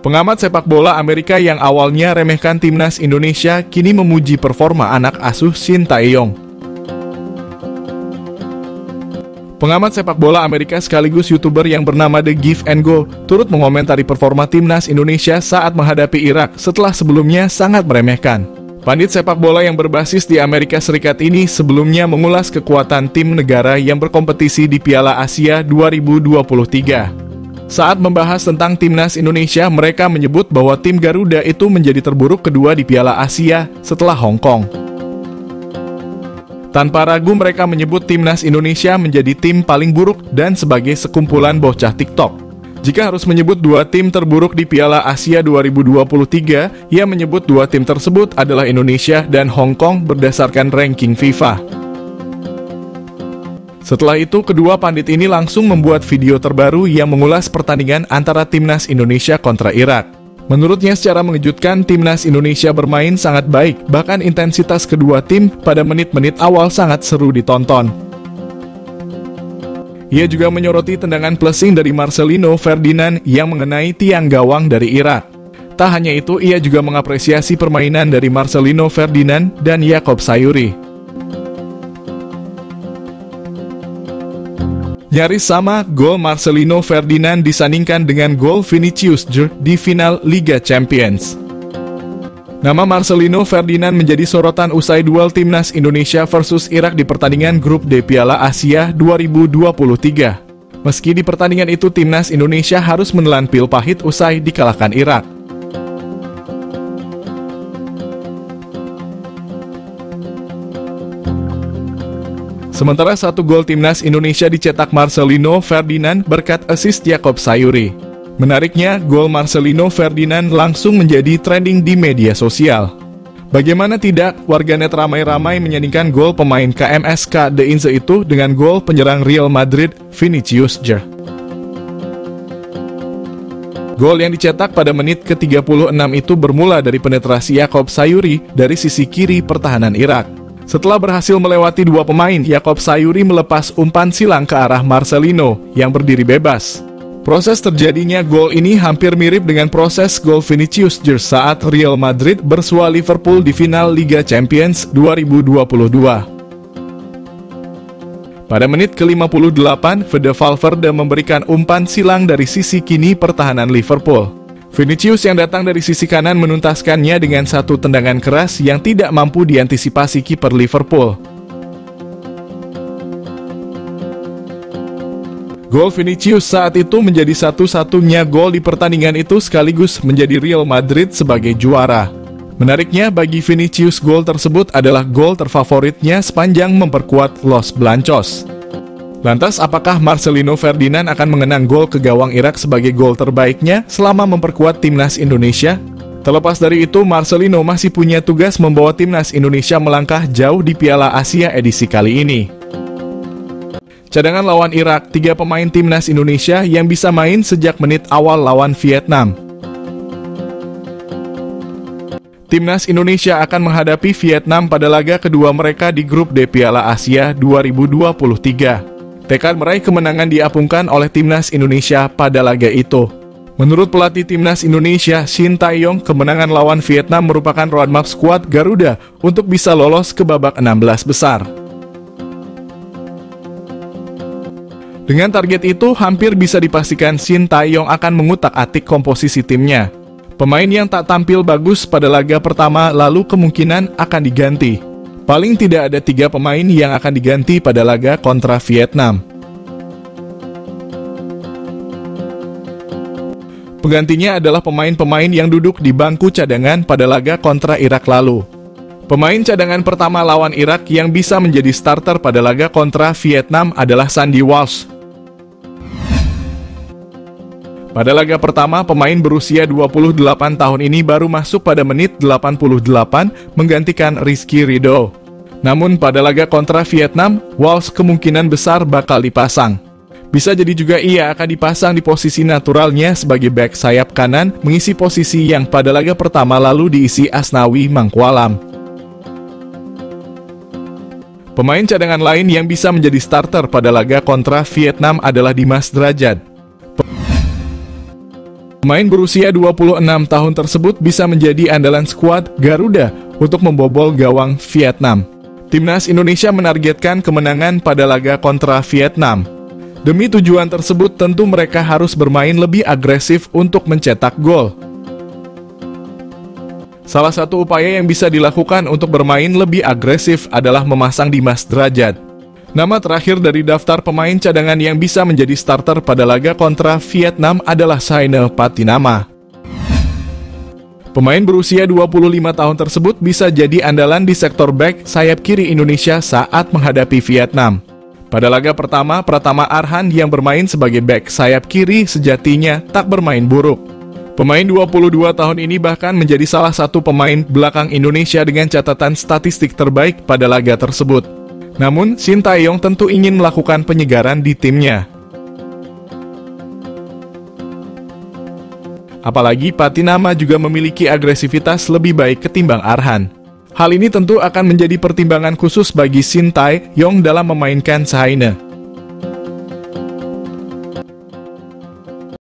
Pengamat sepak bola Amerika yang awalnya remehkan timnas Indonesia kini memuji performa anak asuh Shin Tae-yong. Pengamat sepak bola Amerika sekaligus YouTuber yang bernama The Give and Go turut mengomentari performa timnas Indonesia saat menghadapi Irak setelah sebelumnya sangat meremehkan. Pandit sepak bola yang berbasis di Amerika Serikat ini sebelumnya mengulas kekuatan tim negara yang berkompetisi di Piala Asia 2023. Saat membahas tentang timnas Indonesia, mereka menyebut bahwa tim Garuda itu menjadi terburuk kedua di Piala Asia setelah Hong Kong. Tanpa ragu mereka menyebut timnas Indonesia menjadi tim paling buruk dan sebagai sekumpulan bocah TikTok. Jika harus menyebut dua tim terburuk di Piala Asia 2023, ia menyebut dua tim tersebut adalah Indonesia dan Hong Kong berdasarkan ranking FIFA. Setelah itu, kedua pandit ini langsung membuat video terbaru yang mengulas pertandingan antara timnas Indonesia kontra Irak. Menurutnya secara mengejutkan, timnas Indonesia bermain sangat baik, bahkan intensitas kedua tim pada menit-menit awal sangat seru ditonton. Ia juga menyoroti tendangan blessing dari Marcelino Ferdinand yang mengenai tiang gawang dari Irak. Tak hanya itu, ia juga mengapresiasi permainan dari Marcelino Ferdinand dan Yacob Sayuri. Nyaris sama, gol Marcelino Ferdinand disandingkan dengan gol Vinicius Jr. di final Liga Champions. Nama Marcelino Ferdinand menjadi sorotan usai duel timnas Indonesia versus Irak di pertandingan grup D Piala Asia 2023. Meski di pertandingan itu timnas Indonesia harus menelan pil pahit usai dikalahkan Irak. Sementara satu gol timnas Indonesia dicetak Marcelino Ferdinand berkat assist Yacob Sayuri. Menariknya, gol Marcelino Ferdinand langsung menjadi trending di media sosial. Bagaimana tidak, warganet ramai-ramai menyandingkan gol pemain KMSK De Inze itu dengan gol penyerang Real Madrid Vinicius Jr. Gol yang dicetak pada menit ke-36 itu bermula dari penetrasi Yacob Sayuri dari sisi kiri pertahanan Irak. Setelah berhasil melewati dua pemain, Yacob Sayuri melepas umpan silang ke arah Marcelino yang berdiri bebas. Proses terjadinya gol ini hampir mirip dengan proses gol Vinicius Jr. saat Real Madrid bersua Liverpool di final Liga Champions 2022. Pada menit ke-58, Fede Valverde memberikan umpan silang dari sisi kiri pertahanan Liverpool. Vinicius yang datang dari sisi kanan menuntaskannya dengan satu tendangan keras yang tidak mampu diantisipasi kiper Liverpool. Gol Vinicius saat itu menjadi satu-satunya gol di pertandingan itu sekaligus menjadi Real Madrid sebagai juara. Menariknya, bagi Vinicius gol tersebut adalah gol terfavoritnya sepanjang memperkuat Los Blancos. Lantas, apakah Marcelino Ferdinand akan mengenang gol ke gawang Irak sebagai gol terbaiknya selama memperkuat timnas Indonesia? Terlepas dari itu, Marcelino masih punya tugas membawa timnas Indonesia melangkah jauh di Piala Asia edisi kali ini. Cadangan lawan Irak, 3 pemain timnas Indonesia yang bisa main sejak menit awal lawan Vietnam. Timnas Indonesia akan menghadapi Vietnam pada laga kedua mereka di grup D Piala Asia 2023. Tekad meraih kemenangan diapungkan oleh timnas Indonesia pada laga itu. Menurut pelatih timnas Indonesia, Shin Tae-yong, kemenangan lawan Vietnam merupakan roadmap skuad Garuda untuk bisa lolos ke babak 16 besar. Dengan target itu, hampir bisa dipastikan Shin Tae-yong akan mengutak-atik komposisi timnya. Pemain yang tak tampil bagus pada laga pertama lalu kemungkinan akan diganti. Paling tidak ada 3 pemain yang akan diganti pada laga kontra Vietnam. Penggantinya adalah pemain-pemain yang duduk di bangku cadangan pada laga kontra Irak lalu. Pemain cadangan pertama lawan Irak yang bisa menjadi starter pada laga kontra Vietnam adalah Sandy Walsh. Pada laga pertama, pemain berusia 28 tahun ini baru masuk pada menit 88 menggantikan Rizky Ridho. Namun pada laga kontra Vietnam, Walsh kemungkinan besar bakal dipasang. Bisa jadi juga ia akan dipasang di posisi naturalnya sebagai bek sayap kanan, mengisi posisi yang pada laga pertama lalu diisi Asnawi Mangkualam. Pemain cadangan lain yang bisa menjadi starter pada laga kontra Vietnam adalah Dimas Drajat. Pemain berusia 26 tahun tersebut bisa menjadi andalan skuad Garuda untuk membobol gawang Vietnam. Timnas Indonesia menargetkan kemenangan pada laga kontra Vietnam. Demi tujuan tersebut tentu mereka harus bermain lebih agresif untuk mencetak gol. Salah satu upaya yang bisa dilakukan untuk bermain lebih agresif adalah memasang Dimas Drajat. Nama terakhir dari daftar pemain cadangan yang bisa menjadi starter pada laga kontra Vietnam adalah Saine Patinama. Pemain berusia 25 tahun tersebut bisa jadi andalan di sektor back sayap kiri Indonesia saat menghadapi Vietnam. Pada laga pertama, Pratama Arhan yang bermain sebagai back sayap kiri sejatinya tak bermain buruk. Pemain 22 tahun ini bahkan menjadi salah satu pemain belakang Indonesia dengan catatan statistik terbaik pada laga tersebut. Namun, Sintayong tentu ingin melakukan penyegaran di timnya. Apalagi Patinama juga memiliki agresivitas lebih baik ketimbang Arhan. Hal ini tentu akan menjadi pertimbangan khusus bagi Sintayong dalam memainkan Saine.